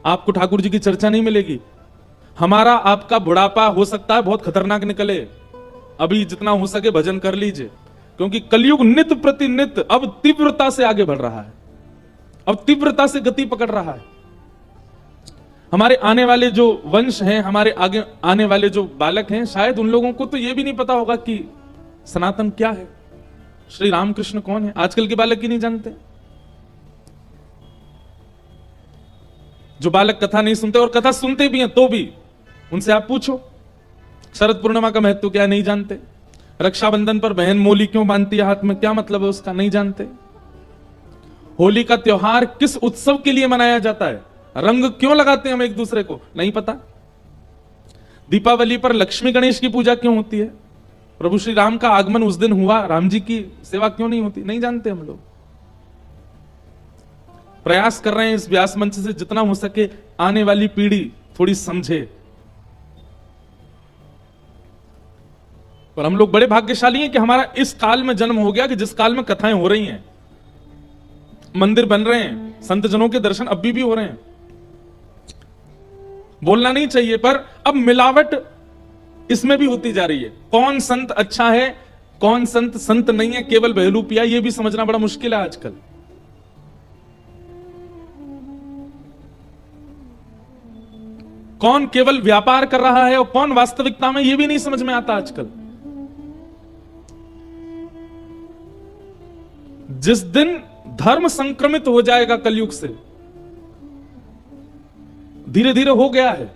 आपको ठाकुर जी की चर्चा नहीं मिलेगी। हमारा आपका बुढ़ापा हो सकता है बहुत खतरनाक निकले, अभी जितना हो सके भजन कर लीजिए, क्योंकि कलयुग नित्य प्रति नित्य अब तीव्रता से आगे बढ़ रहा है, अब तीव्रता से गति पकड़ रहा है। हमारे आने वाले जो वंश हैं, हमारे आगे आने वाले जो बालक हैं, शायद उन लोगों को तो यह भी नहीं पता होगा कि सनातन क्या है, श्री रामकृष्ण कौन है। आजकल के बालक ही नहीं जानते। जो बालक कथा नहीं सुनते और कथा सुनते भी हैं तो भी उनसे आप पूछो शरद पूर्णिमा का महत्व क्या, नहीं जानते। रक्षाबंधन पर बहन मोली क्यों बांधती है हाथ में, क्या मतलब है उसका, नहीं जानते। होली का त्योहार किस उत्सव के लिए मनाया जाता है, रंग क्यों लगाते हैं हम एक दूसरे को, नहीं पता। दीपावली पर लक्ष्मी गणेश की पूजा क्यों होती है, प्रभु श्री राम का आगमन उस दिन हुआ, राम जी की सेवा क्यों नहीं होती, नहीं जानते हम लोग। प्रयास कर रहे हैं इस व्यास मंच से जितना हो सके आने वाली पीढ़ी थोड़ी समझे। पर हम लोग बड़े भाग्यशाली हैं कि हमारा इस काल में जन्म हो गया कि जिस काल में कथाएं हो रही हैं, मंदिर बन रहे हैं, संत जनों के दर्शन अब भी हो रहे हैं। बोलना नहीं चाहिए पर अब मिलावट इसमें भी होती जा रही है। कौन संत अच्छा है, कौन संत संत नहीं है, केवल बहलूपिया, यह भी समझना बड़ा मुश्किल है आजकल। कौन केवल व्यापार कर रहा है और कौन वास्तविकता में, यह भी नहीं समझ में आता आजकल। जिस दिन धर्म संक्रमित हो जाएगा कलयुग से, धीरे धीरे हो गया है,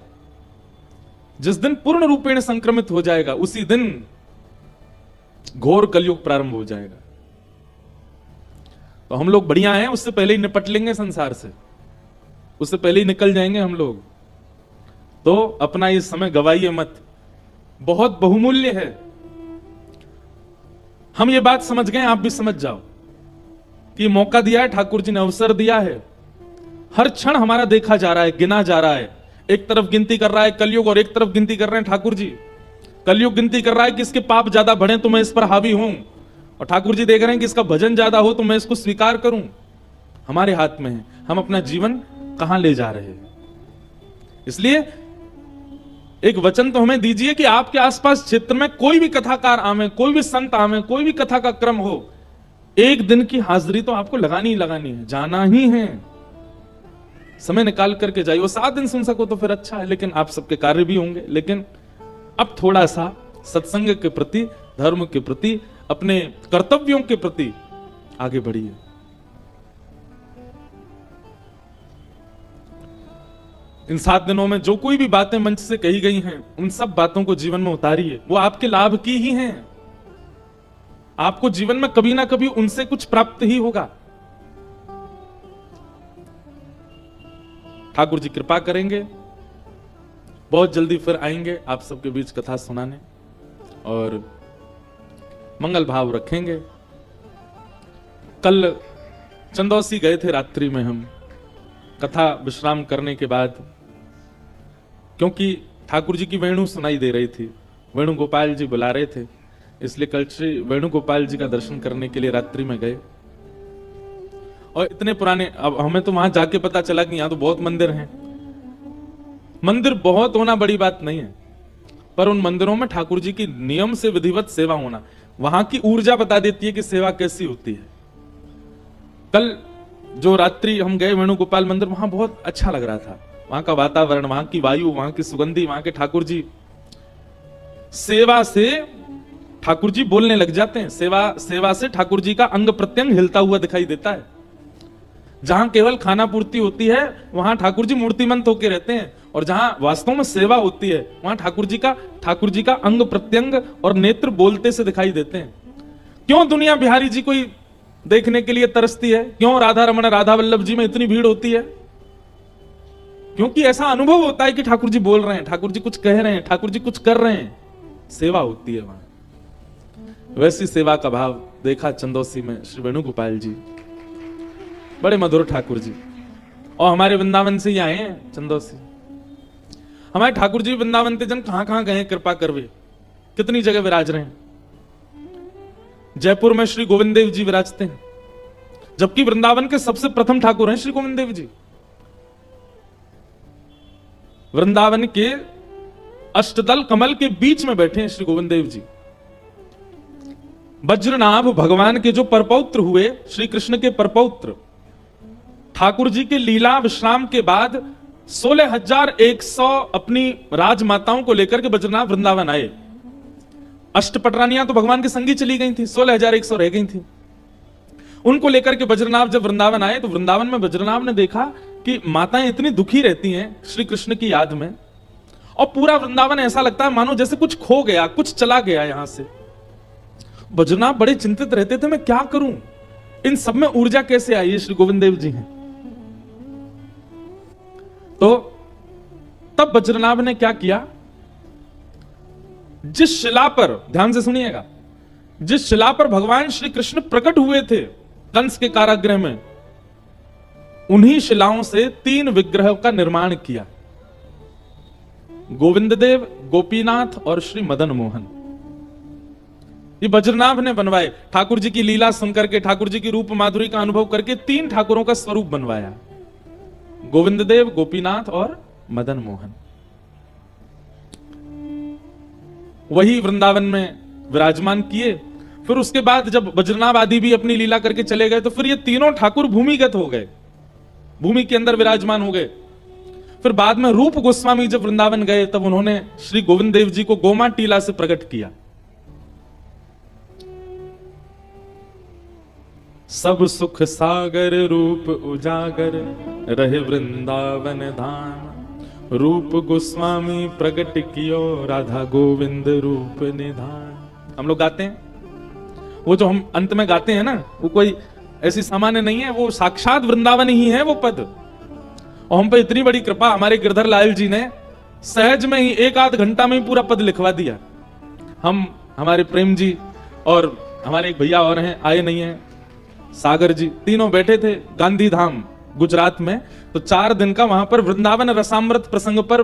जिस दिन पूर्ण रूपेण संक्रमित हो जाएगा उसी दिन घोर कलयुग प्रारंभ हो जाएगा। तो हम लोग बढ़िया हैं, उससे पहले ही निपट लेंगे संसार से, उससे पहले ही निकल जाएंगे हम लोग। तो अपना ये समय गवाइए मत, बहुत बहुमूल्य है। हम ये बात समझ गए, आप भी समझ जाओ कि मौका दिया है ठाकुर जी ने, अवसर दिया है। हर क्षण हमारा देखा जा रहा है, गिना जा रहा है। एक तरफ गिनती कर रहा है कलयुग और एक तरफ गिनती कर रहे हैं ठाकुर जी। कलयुग गिनती कर रहा है कि इसके पाप ज्यादा बढ़े तो मैं इस पर हावी हूं, और ठाकुर जी देख रहे हैं कि इसका भजन ज्यादा हो तो मैं इसको स्वीकार करूं। हमारे हाथ में है हम अपना जीवन कहां ले जा रहे हैं। इसलिए एक वचन तो हमें दीजिए कि आपके आसपास क्षेत्र में कोई भी कथाकार आवे, कोई भी संत आवे, कोई भी कथा का क्रम हो, एक दिन की हाजिरी तो आपको लगानी ही लगानी है, जाना ही है। समय निकाल करके जाइए। वो 7 दिन सुन सको तो फिर अच्छा है, लेकिन आप सबके कार्य भी होंगे। लेकिन अब थोड़ा सा सत्संग के प्रति, धर्म के प्रति, अपने कर्तव्यों के प्रति आगे बढ़िए। इन 7 दिनों में जो कोई भी बातें मंच से कही गई हैं, उन सब बातों को जीवन में उतारिए। वो आपके लाभ की ही हैं। आपको जीवन में कभी ना कभी उनसे कुछ प्राप्त ही होगा। ठाकुर जी कृपा करेंगे, बहुत जल्दी फिर आएंगे आप सबके बीच कथा सुनाने और मंगल भाव रखेंगे। कल चंदौसी गए थे रात्रि में हम, कथा विश्राम करने के बाद, क्योंकि ठाकुर जी की वेणु सुनाई दे रही थी, वेणु गोपाल जी बुला रहे थे, इसलिए कल श्री वेणु गोपाल जी का दर्शन करने के लिए रात्रि में गए। और इतने पुराने, अब हमें तो वहां जाके पता चला कि यहां तो बहुत मंदिर हैं। मंदिर बहुत होना बड़ी बात नहीं है, पर उन मंदिरों में ठाकुर जी की नियम से विधिवत सेवा होना, वहां की ऊर्जा बता देती है कि सेवा कैसी होती है। कल जो रात्रि हम गए वेणुगोपाल मंदिर, वहां बहुत अच्छा लग रहा था। वहां का वातावरण, वहां की वायु, वहां की सुगंधी, वहां के ठाकुर जी, सेवा से ठाकुर जी बोलने लग जाते हैं। सेवा से ठाकुर जी का अंग प्रत्यंग हिलता हुआ दिखाई देता है। जहां केवल खाना पूर्ति होती है वहां ठाकुर जी मूर्तिमंत होकर रहते हैं, और जहां वास्तव में सेवा होती है वहां ठाकुर जी का अंग प्रत्यंग और नेत्र बोलते से दिखाई देते हैं। क्यों दुनिया बिहारी जी को देखने के लिए तरसती है, क्यों राधा रमन राधा वल्लभ जी में इतनी भीड़ होती है? क्योंकि ऐसा अनुभव होता है कि ठाकुर जी बोल रहे हैं, ठाकुर जी कुछ कह रहे हैं, ठाकुर जी कुछ कर रहे हैं, सेवा होती है वहां। वैसी सेवा का भाव देखा चंदौसी में श्री वेणुगोपाल जी, बड़े मधुर ठाकुर जी। और हमारे वृंदावन से ही आए हैं चंदौसी। हमारे ठाकुर जी वृंदावन के जन कहां कहां गए, कृपा करवे, कितनी जगह विराज रहे हैं। जयपुर में श्री गोविंद देव जी विराजते हैं, जबकि वृंदावन के सबसे प्रथम ठाकुर हैं श्री गोविंद देव जी। वृंदावन के अष्टदल कमल के बीच में बैठे हैं श्री गोविंद देव जी। वज्रनाभ भगवान के जो परपौत्र हुए, श्री कृष्ण के परपौत्र, ठाकुर जी के लीला विश्राम के बाद 16,100 अपनी राजमाताओं को लेकर के वज्रनाभ वृंदावन आए। अष्टपटरानियां तो भगवान के संगी चली गई थी, 16,100 रह गई थी। उनको लेकर के वज्रनाभ जब वृंदावन आए तो वृंदावन में वज्रनाभ ने देखा कि माताएं इतनी दुखी रहती हैं श्री कृष्ण की याद में, और पूरा वृंदावन ऐसा लगता है मानो जैसे कुछ खो गया, कुछ चला गया यहां से। वज्रनाभ बड़े चिंतित रहते थे, मैं क्या करूं, इन सब में ऊर्जा कैसे आई? ये श्री गोविंद देव जी हैं। तो तब वज्रनाभ ने क्या किया, जिस शिला पर, ध्यान से सुनिएगा, जिस शिला पर भगवान श्री कृष्ण प्रकट हुए थे कंस के कारागृह में, उन्हीं शिलाओं से 3 विग्रह का निर्माण किया। गोविंद देव, गोपीनाथ और श्री मदन मोहन। ये वज्रनाभ ने बनवाए। ठाकुर जी की लीला सुनकर के, ठाकुर जी की रूप माधुरी का अनुभव करके 3 ठाकुरों का स्वरूप बनवाया, गोविंद देव, गोपीनाथ और मदन मोहन। वही वृंदावन में विराजमान किए। फिर उसके बाद जब वज्रनाभ आदि भी अपनी लीला करके चले गए तो फिर ये तीनों ठाकुर भूमिगत हो गए, भूमि के अंदर विराजमान हो गए। फिर बाद में रूप गोस्वामी जब वृंदावन गए तब उन्होंने श्री गोविंद देव जी को गोमा टीला से प्रकट किया। सब सुख सागर रूप उजागर रहे वृंदावन धाम, रूप गोस्वामी प्रकट कियो राधा गोविंद रूप निधान। हम लोग गाते हैं, वो जो हम अंत में गाते हैं ना, वो कोई ऐसी सामान्य नहीं है, वो साक्षात वृंदावन ही है वो पद। और हम पे इतनी बड़ी कृपा, हमारे गिरधर लाल जी ने सहज में ही 1 आध घंटा में ही पूरा पद लिखवा दिया। हम, हमारे प्रेम जी और हमारे एक भैया और हैं, आए नहीं हैं, सागर जी, तीनों बैठे थे गांधी धाम गुजरात में। तो 4 दिन का वहां पर वृंदावन रसामृत प्रसंग पर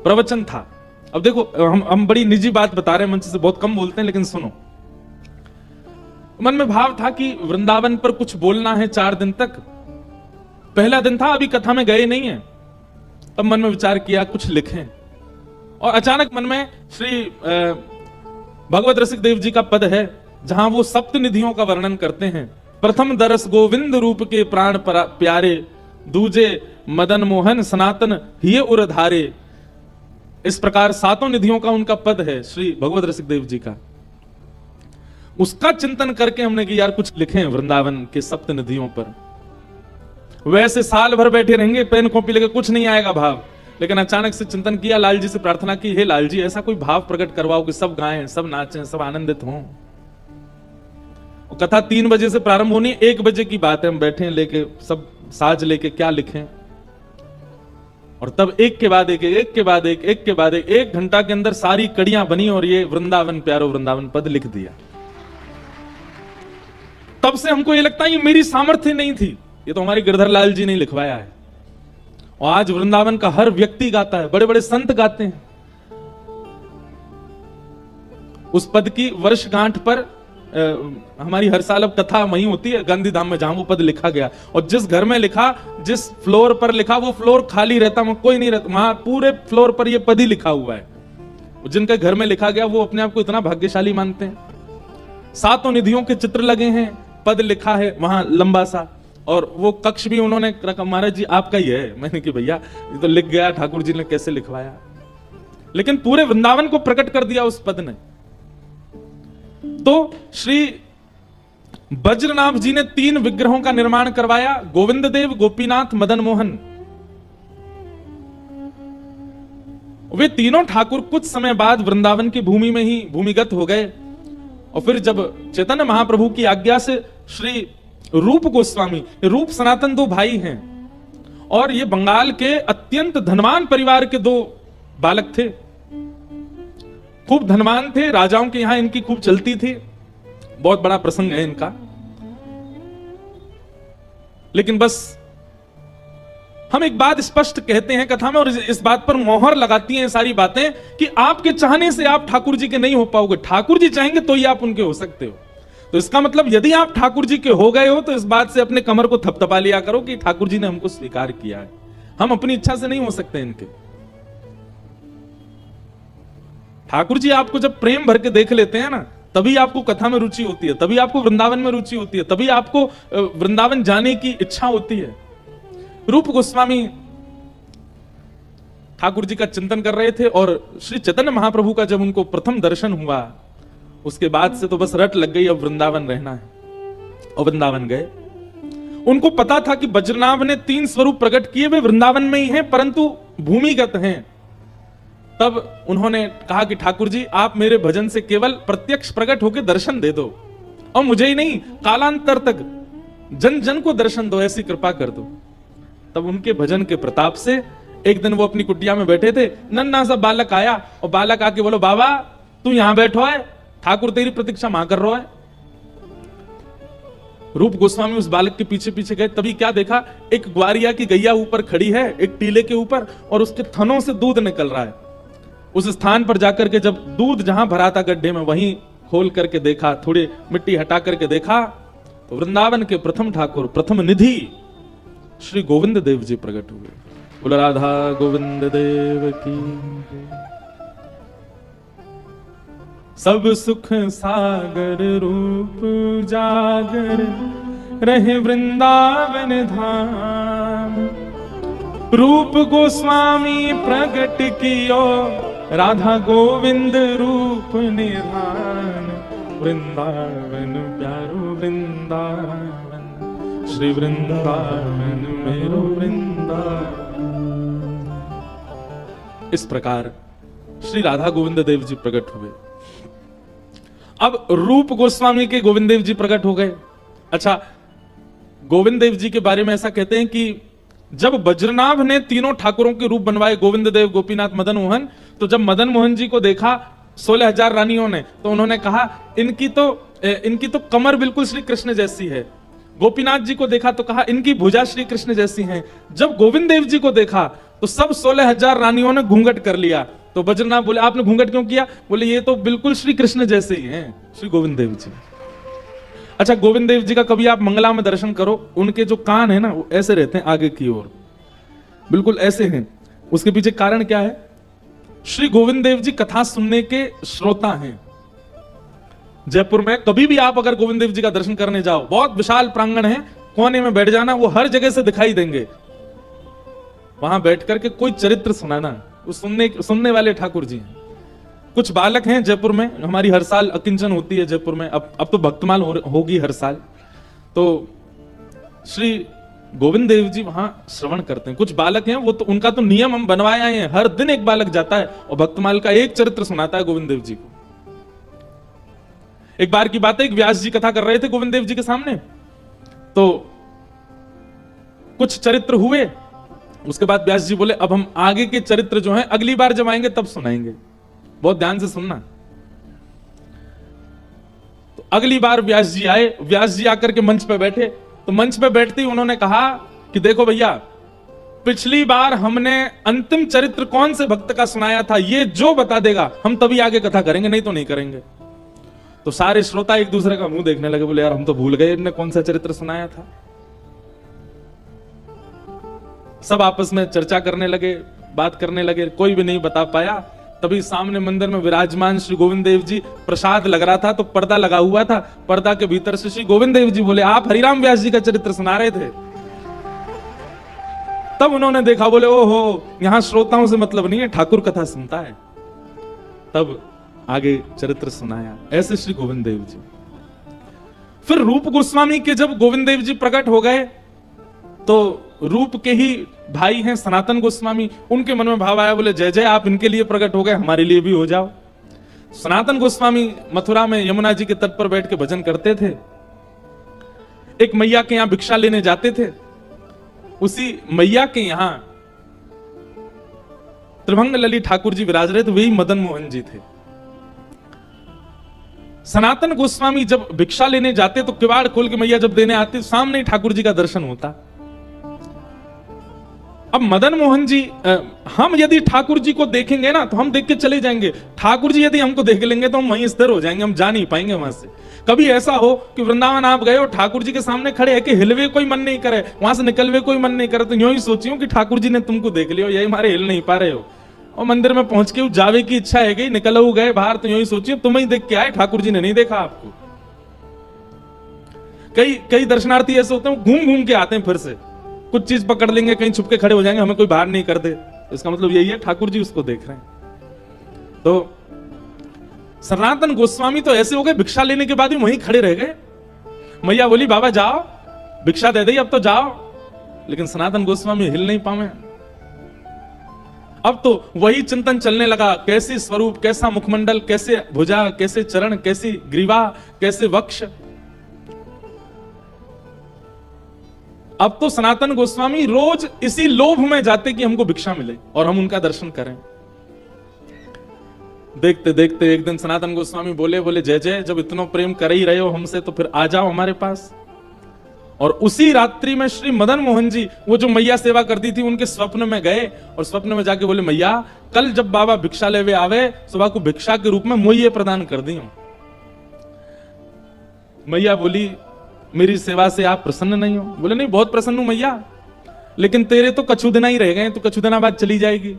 प्रवचन था। अब देखो, हम बड़ी निजी बात बता रहे हैं, मंच से बहुत कम बोलते हैं, लेकिन सुनो। मन में भाव था कि वृंदावन पर कुछ बोलना है 4 दिन तक। पहला दिन था, अभी कथा में गए नहीं है। तब मन में विचार किया कुछ लिखें, और अचानक मन में श्री भगवत रसिक देव जी का पद है जहां वो सप्तनिधियों का वर्णन करते हैं। प्रथम दरस गोविंद रूप के प्राण प्यारे, दूजे मदन मोहन सनातन हिये उरधारे। इस प्रकार 7 निधियों का उनका पद है श्री भगवत रसिक देव जी का। उसका चिंतन करके हमने कि यार कुछ लिखें वृंदावन के सप्त निधियों पर। वैसे साल भर बैठे रहेंगे पेन कॉपी लेकर, कुछ नहीं आएगा भाव। लेकिन अचानक से चिंतन किया, लाल जी से प्रार्थना की, हे लाल जी ऐसा कोई भाव प्रकट करवाओ कि सब गाएं, सब नाचें, सब आनंदित हों। कथा 3 बजे से प्रारंभ होनी, 1 बजे की बात है, हम बैठे हैं लेके सब साज लेके, क्या लिखें। और तब एक के बाद एक, एक के बाद एक, एक के बाद एक, 1 घंटा के अंदर सारी कड़ियां बनी और ये वृंदावन प्यारो वृंदावन पद लिख दिया। तब से हमको ये लगता है ये मेरी सामर्थ्य नहीं थी, ये तो हमारे गिरधर लाल जी ने लिखवाया है। और आज वृंदावन का हर व्यक्ति गाता है, बड़े बड़े संत गाते हैं। उस पद की वर्षगांठ पर हमारी हर साल अब कथा वहीं होती है गांधी धाम में, जहां वो पद लिखा गया। और जिस घर में लिखा, जिस फ्लोर पर लिखा, वो फ्लोर खाली रहता, वहां कोई नहीं रहता, वहां पूरे फ्लोर पर ये पद ही लिखा हुआ है। जिनके घर में लिखा गया वो अपने आप को इतना भाग्यशाली मानते हैं। 7 निधियों के चित्र लगे हैं, पद लिखा है वहां लंबा सा, और वो कक्ष भी उन्होंने रखा। महाराज जी आपका ही है। मैंने कि भैया ये तो लिख गया, ठाकुर जी ने कैसे लिखवाया, लेकिन पूरे वृंदावन को प्रकट कर दिया उस पद ने। तो श्री वज्रनाभ जी ने 3 विग्रहों का निर्माण करवाया, गोविंद देव, गोपीनाथ, मदन मोहन। वे तीनों ठाकुर कुछ समय बाद वृंदावन की भूमि में ही भूमिगत हो गए। और फिर जब चैतन्य महाप्रभु की आज्ञा से श्री रूप गोस्वामी, रूप सनातन 2 भाई हैं, और ये बंगाल के अत्यंत धनवान परिवार के 2 बालक थे, खूब धनवान थे, राजाओं के यहां इनकी खूब चलती थी, बहुत बड़ा प्रसंग है इनका। लेकिन बस हम एक बात स्पष्ट कहते हैं कथा में, और इस बात पर मोहर लगाती हैं सारी बातें कि आपके चाहने से आप ठाकुर जी के नहीं हो पाओगे। ठाकुर जी चाहेंगे तो ही आप उनके हो सकते हो। तो इसका मतलब यदि आप ठाकुर जी के हो गए हो तो इस बात से अपने कमर को थपथपा लिया करो कि ठाकुर जी ने हमको स्वीकार किया है। हम अपनी इच्छा से नहीं हो सकते इनके। ठाकुर जी आपको जब प्रेम भर के देख लेते हैं ना, तभी आपको कथा में रुचि होती है, तभी आपको वृंदावन में रुचि होती है, तभी आपको वृंदावन जाने की इच्छा होती है। रूप गोस्वामी ठाकुर जी का चिंतन कर रहे थे और श्री चैतन्य महाप्रभु का जब उनको प्रथम दर्शन हुआ, उसके बाद से तो बस रट लग गई, अब वृंदावन रहना है। और वृंदावन गए। उनको पता था कि बज्रनाभ ने 3 स्वरूप प्रकट किए, वे वृंदावन में ही हैं, परंतु भूमिगत हैं। तब उन्होंने कहा कि ठाकुर जी आप मेरे भजन से केवल प्रत्यक्ष प्रकट होकर दर्शन दे दो, और मुझे ही नहीं कालांतर तक जन जन को दर्शन दो, ऐसी कृपा कर दो। तब उनके भजन के प्रताप से एक दिन वो अपनी कुटिया में बैठे थे, नन्ना सा बालक आया और बालक आके बोलो बाबा तू यहां बैठो है, ठाकुर तेरी प्रतीक्षा मां कर रहा है। रूप गोस्वामी उस बालक के पीछे पीछे गए, तभी क्या देखा, एक ग्वारिया की गैया ऊपर खड़ी है एक टीले के ऊपर, और उसके थनों से दूध निकल रहा है। उस स्थान पर जाकर के जब दूध जहां भरा था गड्ढे में, वहीं खोल करके देखा, थोड़ी मिट्टी हटा करके देखा, तो वृंदावन के प्रथम ठाकुर, प्रथम निधि श्री गोविंद देव जी प्रकट हुए। बोल राधा गोविंद देव की। सब सुख सागर रूप जागर रहे वृंदावन धाम, रूप गोस्वामी प्रकट कियो राधा गोविंद रूप निधान। वृंदावन प्यारो वृंदावन, श्री वृंदावन मेरो वृंदावन। इस प्रकार श्री राधा गोविंद देव जी प्रकट हुए। अब रूप गोस्वामी के गोविंद देव जी प्रकट हो गए। अच्छा, गोविंद देव जी के बारे में ऐसा कहते हैं कि जब बज्रनाभ ने तीनों ठाकुरों के रूप बनवाए, गोविंद देव, गोपीनाथ, मदन मोहन, तो जब मदन मोहन जी को देखा 16,000 रानियों ने, तो उन्होंने कहा इनकी तो कमर बिल्कुल श्री कृष्ण जैसी है। गोपीनाथ जी को देखा तो कहा इनकी भुजा श्री कृष्ण जैसी है। जब गोविंद देव जी को देखा तो सब 16,000 रानियों ने घूंघट कर लिया। तो बज्रनाभ बोले आपने घूंघट क्यों किया? बोले ये तो बिल्कुल श्री कृष्ण जैसे ही हैं श्री गोविंद देव जी। अच्छा, गोविंद देव जी का कभी आप मंगला में दर्शन करो, उनके जो कान है ना वो ऐसे रहते हैं आगे की ओर, बिल्कुल ऐसे हैं। उसके पीछे कारण क्या है? श्री गोविंद देव जी कथा सुनने के श्रोता हैं। जयपुर में कभी भी आप अगर गोविंद देव जी का दर्शन करने जाओ, बहुत विशाल प्रांगण है, कोने में बैठ जाना, वो हर जगह से दिखाई देंगे। वहां बैठ करके कोई चरित्र सुनाना, वो सुनने वाले ठाकुर जी हैं। कुछ बालक हैं जयपुर में, हमारी हर साल अकिंचन होती है जयपुर में, अब तो भक्तमाल होगी हर साल, तो श्री गोविंद देव जी वहां श्रवण करते हैं। कुछ बालक हैं, वो तो उनका तो नियम हम बनवाए आए हैं, हर दिन एक बालक जाता है और भक्तमाल का एक चरित्र सुनाता है गोविंद देव जी को। एक बार की बात है, एक व्यास जी कथा कर रहे थे गोविंद देव जी के सामने, तो कुछ चरित्र हुए। उसके बाद व्यास जी बोले अब हम आगे के चरित्र जो हैं अगली बार जब आएंगे तब सुनाएंगे, बहुत ध्यान से सुनना। तो अगली बार व्यास जी आए, व्यास जी आकर के मंच पे बैठे, तो मंच पे बैठते ही उन्होंने कहा कि देखो भैया, पिछली बार हमने अंतिम चरित्र कौन से भक्त का सुनाया था, ये जो बता देगा हम तभी आगे कथा करेंगे, नहीं तो नहीं करेंगे। तो सारे श्रोता एक दूसरे का मुंह देखने लगे, बोले यार हम तो भूल गए इनने कौन सा चरित्र सुनाया था। सब आपस में चर्चा करने लगे, बात करने लगे, कोई भी नहीं बता पाया। तभी सामने मंदिर में विराजमान श्री गोविंद देव जी, प्रसाद लग रहा था तो पर्दा लगा हुआ था, पर्दा के भीतर से श्री गोविंद देव जी बोले आप हरिराम व्यास जी का चरित्र सुना रहे थे। तब उन्होंने देखा, बोले ओहो, यहां श्रोताओं से मतलब नहीं है, ठाकुर कथा सुनता है। तब आगे चरित्र सुनाया। ऐसे श्री गोविंद देव जी। फिर रूप गोस्वामी के जब गोविंद देव जी प्रकट हो गए, तो रूप के ही भाई हैं सनातन गोस्वामी, उनके मन में भाव आया, बोले जय जय, आप इनके लिए प्रकट हो गए, हमारे लिए भी हो जाओ। सनातन गोस्वामी मथुरा में यमुना जी के तट पर बैठ के भजन करते थे। एक मैया के यहां भिक्षा लेने जाते थे, उसी मैया के यहां त्रिभंग ललित ठाकुर जी विराज रहे थे, वही मदन मोहन जी थे। सनातन गोस्वामी जब भिक्षा लेने जाते तो किवाड़ खोल के मैया जब देने आते, सामने ठाकुर जी का दर्शन होता। अब मदन मोहन जी, हम यदि ठाकुर जी को देखेंगे ना तो हम देख के चले जाएंगे, ठाकुर जी यदि हमको देख लेंगे तो हम वहीं स्थिर हो जाएंगे, हम जा नहीं पाएंगे वहां से। कभी ऐसा हो कि वृंदावन आप गए और ठाकुर जी के सामने खड़े है कि हिलवे कोई मन नहीं करे, वहां से निकलवे कोई मन नहीं करे, तो यूं ही सोचियो कि ठाकुर जी ने तुमको देख लिया, यही हमारे हिल नहीं पा रहे हो, और मंदिर में पहुंच के जावे की इच्छा है गई, निकल गए बाहर, तो यूं ही सोचिए तुम्हें ही देख के आए, ठाकुर जी ने नहीं देखा आपको। कई दर्शनार्थी ऐसे होते हैं, घूम घूम के आते हैं, फिर से कुछ चीज पकड़ लेंगे, कहीं छुप के खड़े हो जाएंगे, हमें कोई बाहर नहीं कर दे, इसका मतलब यही है ठाकुर जी उसको देख रहे हैं। तो सनातन गोस्वामी तो ऐसे हो गए, भिक्षा लेने के बाद भी वहीं खड़े रह गए। मैया बोली बाबा जाओ, भिक्षा दे दी, अब तो जाओ, लेकिन सनातन गोस्वामी हिल नहीं पाए। अब तो वही चिंतन चलने लगा, कैसे स्वरूप, कैसा मुखमंडल, कैसे भुजा, कैसे चरण, कैसी ग्रीवा, कैसे वक्ष। अब तो सनातन गोस्वामी रोज इसी लोभ में जाते कि हमको भिक्षा मिले और हम उनका दर्शन करें। देखते देखते एक दिन सनातन गोस्वामी बोले जय जय, जब इतना प्रेम कर ही रहे हो हमसे तो फिर आ जाओ हमारे पास। और उसी रात्रि में श्री मदन मोहन जी, वो जो मैया सेवा करती थी, उनके स्वप्न में गए और स्वप्न में जाके बोले मैया कल जब बाबा भिक्षा लेवे आवे, सुबह को भिक्षा के रूप में मुझे प्रदान कर दी। मैया बोली मेरी सेवा से आप प्रसन्न नहीं हो? बोले नहीं, बहुत प्रसन्न हूं मैया, लेकिन तेरे तो कछु दिन ही रह गए, तो कछु दिना बाद चली जाएगी,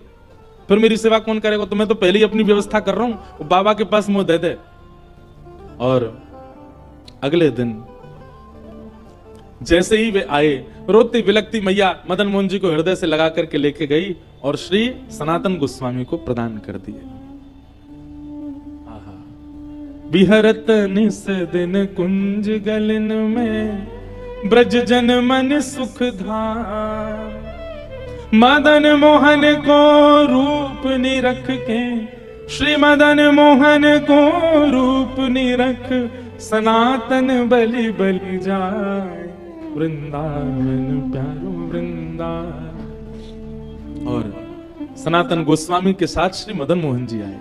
फिर मेरी सेवा कौन करेगा? तो मैं तो पहले ही अपनी व्यवस्था कर रहा हूं, बाबा के पास मुंह दे दे। और अगले दिन जैसे ही वे आए, रोती बिलकती मैया मदन मोहन जी को हृदय से लगा करके लेके गई और श्री सनातन गोस्वामी को प्रदान कर दिए। बिहरत निस दिन कुंज गलन में, ब्रज जन मन सुख धाम, मदन मोहन को रूप निरख के, श्री मदन मोहन को रूप निरख, सनातन बलि बलि जाए, वृंदावन प्यारो वृंदावन। और सनातन गोस्वामी के साथ श्री मदन मोहन जी आए,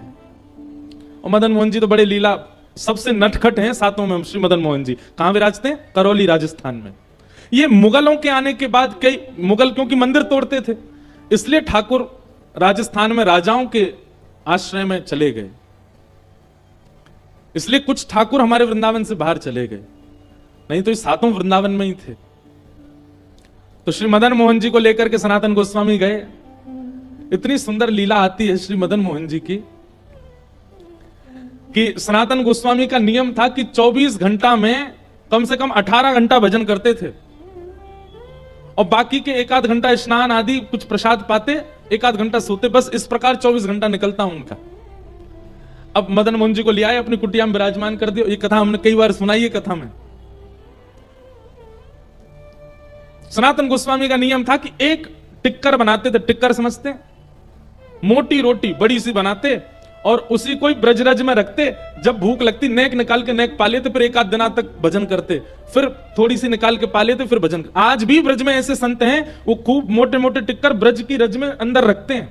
और मदन मोहन जी तो बड़े लीला, सबसे नटखट हैं सातों में श्री मदन मोहन जी। कहां विराजते हैं? करौली राजस्थान में। ये मुगलों के आने के बाद, कई मुगल क्योंकि मंदिर तोड़ते थे, इसलिए ठाकुर राजस्थान में राजाओं के आश्रय में चले गए, इसलिए कुछ ठाकुर हमारे वृंदावन से बाहर चले गए, नहीं तो ये सातों वृंदावन में ही थे। तो श्री मदन मोहन जी को लेकर के सनातन गोस्वामी गए। इतनी सुंदर लीला आती है श्री मदन मोहन जी की कि सनातन गोस्वामी का नियम था कि 24 घंटा में कम से कम 18 घंटा भजन करते थे, और बाकी के एक आध घंटा स्नान आदि कुछ प्रसाद पाते, एक आध घंटा सोते, बस इस प्रकार 24 घंटा निकलता उनका। अब मदन मोहन जी को ले आए, अपनी कुटिया में विराजमान कर दिया। ये कथा हमने कई बार सुनाई है कथा में। सनातन गोस्वामी का नियम था कि एक टिक्कर बनाते थे, टिक्कर समझते, मोटी रोटी बड़ी सी बनाते और उसी को ब्रजरज में रखते, जब भूख लगती नेक निकाल के नेक पा लेते, फिर एक आध दिना तक भजन करते, फिर थोड़ी सी निकाल के पा लेते, फिर भजन। आज भी ब्रज में ऐसे संत हैं, वो खूब मोटे मोटे टिक्कर ब्रज की रज में अंदर रखते हैं,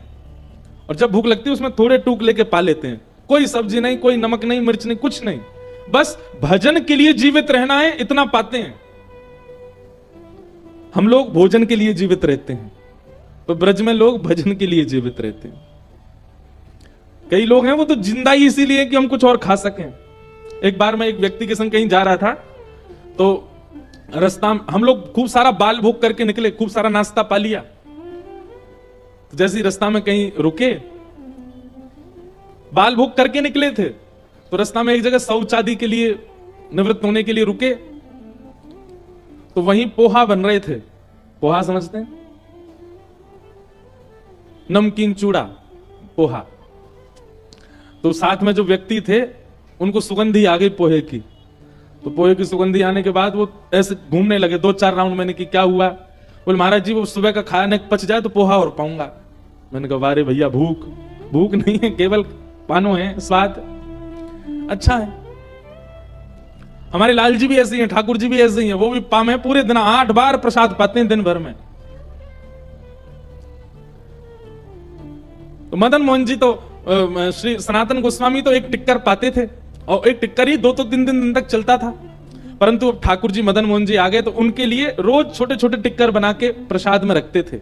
और जब भूख लगती है उसमें थोड़े टूक लेके पा लेते हैं। कोई सब्जी नहीं, कोई नमक नहीं, मिर्च नहीं, कुछ नहीं, बस भजन के लिए जीवित रहना है, इतना पाते हैं। हम लोग भोजन के लिए जीवित रहते हैं, तो ब्रज में लोग भजन के लिए जीवित रहते हैं। कई लोग हैं वो तो जिंदा ही इसीलिए कि हम कुछ और खा सकें। एक बार मैं एक व्यक्ति के संग कहीं जा रहा था, तो रास्ता में हम लोग खूब सारा बाल भोग करके निकले, खूब सारा नाश्ता पा लिया। तो जैसे ही रास्ता में कहीं रुके, बाल भोग करके निकले थे, तो रास्ता में एक जगह शौच आदि के लिए निवृत्त होने के लिए रुके, तो वहीं पोहा बन रहे थे। पोहा समझते हैं? नमकीन चूड़ा पोहा। तो साथ में जो व्यक्ति थे उनको सुगंधी आ गई पोहे की, तो पोहे की सुगंधी आने के बाद वो ऐसे घूमने लगे। 2-4 राउंड मैंने की, क्या हुआ? बोले महाराज जी वो सुबह का खाया नहीं पच जाए तो पोहा और पाऊंगा। मैंने कहा वारे भैया, भूख नहीं है, केवल पानो है, स्वाद अच्छा है। हमारे लाल जी भी ऐसे ही हैं, ठाकुर जी भी ऐसे ही हैं, वो भी पामे पूरे दिन 8 बार प्रसाद पाते हैं दिन भर में। तो मदन मोहन जी तो श्री सनातन गोस्वामी तो एक टिक्कर पाते थे, और एक टिक्कर ही 2-3 दिन तक चलता था। परंतु अब ठाकुर जी मदन मोहन जी आ गए, तो उनके लिए रोज छोटे छोटे टिक्कर बना के प्रसाद में रखते थे।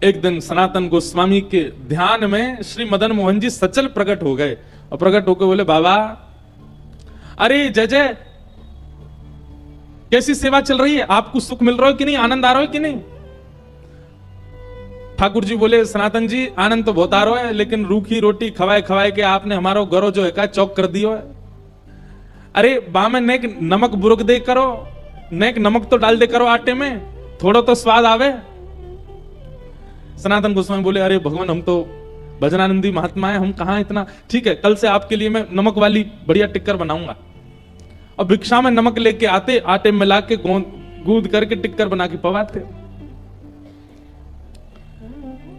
एक दिन सनातन गोस्वामी के ध्यान में श्री मदन मोहन जी सचल प्रकट हो गए और प्रकट होकर बोले, बाबा अरे जय जय, कैसी सेवा चल रही है, आपको सुख मिल रहा है कि नहीं, आनंद आ रहा है कि नहीं? ठाकुर जी बोले, सनातन जी आनंद तो बहुत आ रहा है, लेकिन रूखी रोटी खवाए खवाए के आपने हमारा गौरव जो है का चौक कर दियो है। अरे बा में नेक नमक बुरक दे करो, नेक नमक तो डाल दे करो आटे में, थोड़ा तो स्वाद आवे। सनातन गोस्वामी बोले, अरे भगवान हम तो भजनानंदी महात्मा है, हम कहां इतना, ठीक है कल से आपके लिए मैं नमक वाली बढ़िया टिक्कर बनाऊंगा। और भिक्षा में नमक लेके आते, आटे मिला के गूंद करके टिक्कर बना के पवाते।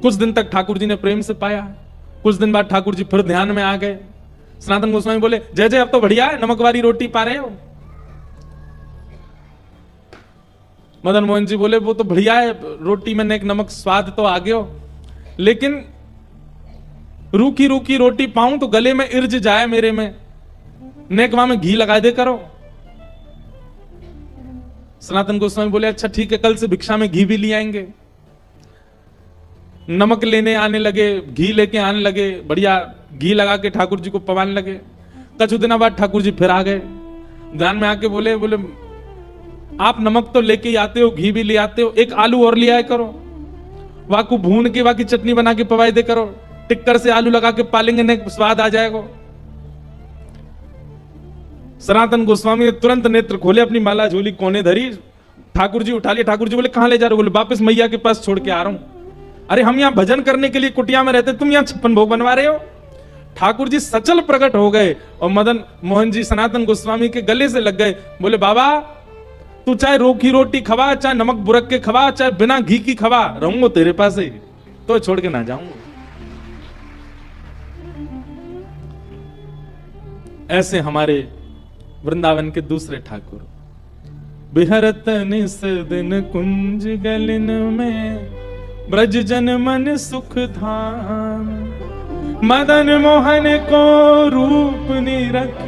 कुछ दिन तक ठाकुर जी ने प्रेम से पाया। कुछ दिन बाद ठाकुर जी फिर ध्यान में आ गए। सनातन गोस्वामी बोले, जय जय अब तो बढ़िया है, नमक वाली रोटी पा रहे हो। मदन मोहन जी बोले, वो तो बढ़िया है, रोटी में नेक नमक स्वाद तो आ गया, लेकिन रूखी रूखी रोटी पाऊं तो गले में इर्ज जाए मेरे में, नेक वहां में घी लगा दे करो। सनातन गोस्वामी बोले, अच्छा ठीक है, कल से भिक्षा में घी भी ले आएंगे। नमक लेने आने लगे, घी लेके आने लगे, बढ़िया घी लगा के ठाकुर जी को पवाने लगे। कुछ दिनों बाद ठाकुर जी फिर आ गए, ध्यान में आके बोले, आप नमक तो लेके ही आते हो, घी भी ले आते हो, एक आलू और ले आए करो, वाकू भून के वाकी चटनी बना के पवाई दे करो, टिक्कर से आलू लगा के पालेंगे ने स्वाद आ जाएगा। सनातन गोस्वामी ने तुरंत नेत्र खोले, अपनी माला झोली कोने धरी, ठाकुर जी उठा लिया। ठाकुर जी बोले, कहां ले जा रहे हो? बोले, वापस मैया के पास छोड़ के आ रहा हूं। अरे हम यहां भजन करने के लिए कुटिया में रहते, तुम यहां 56 भोग बनवा रहे हो। ठाकुर जी सचल प्रकट हो गए और मदन मोहन जी सनातन गोस्वामी के गले से लग गए। बोले, बाबा तू चाहे रोखी रोटी खवा, चाहे नमक बुरक के खवा, चाहे बिना घी की खवा, रहूंगा तेरे पास ही, तो छोड़ के ना जाऊंगा। ऐसे हमारे वृंदावन के दूसरे ठाकुर, बिहरत निस दिन कुंज गलिन में, ब्रज जन मन सुख धाम, मदन मोहन को रूप निरख,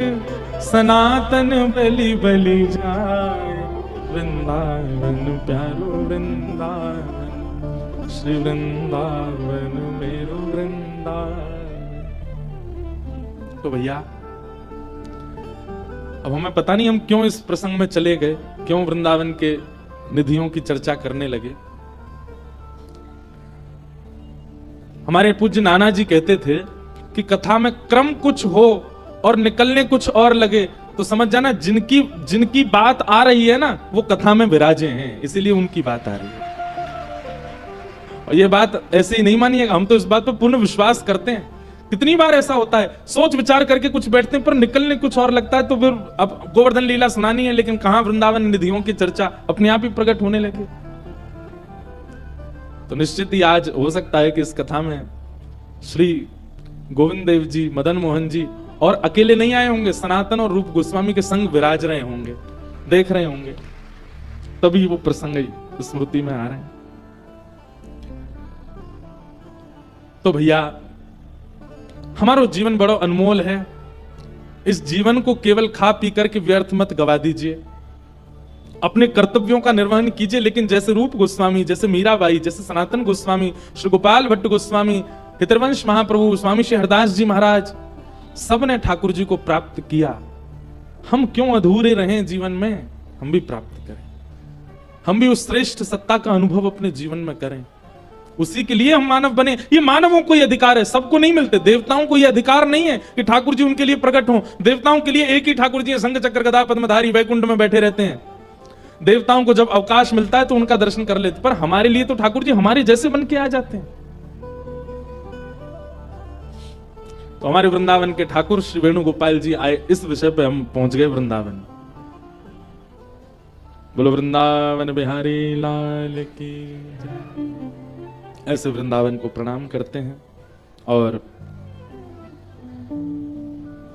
सनातन बलि बलि जाए। वृंदावन प्यारो वृंदावन, श्री वृंदावन मेरो वृंदावन। तो भैया अब हमें पता नहीं हम क्यों इस प्रसंग में चले गए, क्यों वृंदावन के निधियों की चर्चा करने लगे। हमारे पूज्य नाना जी कहते थे कि कथा में क्रम कुछ हो और निकलने कुछ और लगे तो समझ जाना जिनकी बात आ रही है ना वो कथा में विराजे हैं, इसीलिए उनकी बात आ रही है। और ये बात ऐसे ही नहीं मानिएगा, हम तो इस बात पर पूर्ण विश्वास करते हैं। कितनी बार ऐसा होता है, सोच विचार करके कुछ बैठते हैं पर निकलने कुछ और लगता है, तो फिर अब गोवर्धन लीला सुनानी है लेकिन कहां वृंदावन निधियों की चर्चा अपने आप ही प्रकट होने लगे। तो निश्चित ही आज हो सकता है कि इस कथा में श्री गोविंद देव जी, मदन मोहन जी और अकेले नहीं आए होंगे, सनातन और रूप गोस्वामी के संग विराज रहे होंगे, देख रहे होंगे, तभी वो प्रसंग स्मृति में आ रहे हैं। तो भैया हमारा जीवन बड़ा अनमोल है, इस जीवन को केवल खा पी करके व्यर्थ मत गवा दीजिए। अपने कर्तव्यों का निर्वहन कीजिए, लेकिन जैसे रूप गोस्वामी, जैसे मीराबाई, जैसे सनातन गोस्वामी, श्री गोपाल भट्ट गोस्वामी, हितरवंश महाप्रभु, स्वामी श्री हरदास जी महाराज, सब ने ठाकुर जी को प्राप्त किया। हम क्यों अधूरे रहें जीवन में? हम भी प्राप्त करें, हम भी उस श्रेष्ठ सत्ता का अनुभव अपने जीवन में करें। उसी के लिए हम मानव बने। ये मानवों को ये अधिकार है, सबको नहीं मिलते। देवताओं को ये अधिकार नहीं है कि ठाकुर जी उनके लिए प्रकट हों। देवताओं के लिए एक ही ठाकुर जी शंख चक्र गदा पद्मधारी वैकुंठ में बैठे रहते हैं। देवताओं को जब अवकाश मिलता है तो उनका दर्शन कर लेते, पर हमारे लिए तो ठाकुर जी हमारे जैसे बन के आ जाते हैं। तो हमारे वृंदावन के ठाकुर श्री वेणुगोपाल जी आए, इस विषय पे हम पहुंच गए वृंदावन। बोलो वृंदावन बिहारी लाल की जय। ऐसे वृंदावन को प्रणाम करते हैं और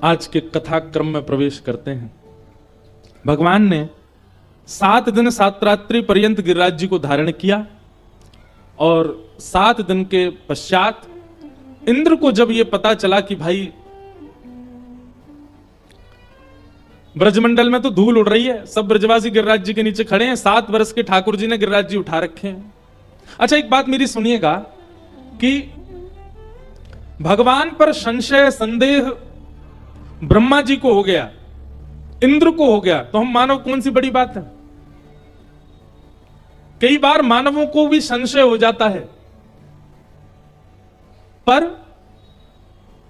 आज के कथा क्रम में प्रवेश करते हैं। भगवान ने 7 दिन 7 रात्रि पर्यंत गिरिराज जी को धारण किया और 7 दिन के पश्चात इंद्र को जब यह पता चला कि भाई ब्रजमंडल में तो धूल उड़ रही है, सब ब्रजवासी गिरिराज जी के नीचे खड़े हैं, 7 वर्ष के ठाकुर जी ने गिरिराज जी उठा रखे हैं, अच्छा एक बात मेरी सुनिएगा कि भगवान पर संशय संदेह ब्रह्मा जी को हो गया, इंद्र को हो गया, तो हम मानव कौन सी बड़ी बात है। कई बार मानवों को भी संशय हो जाता है, पर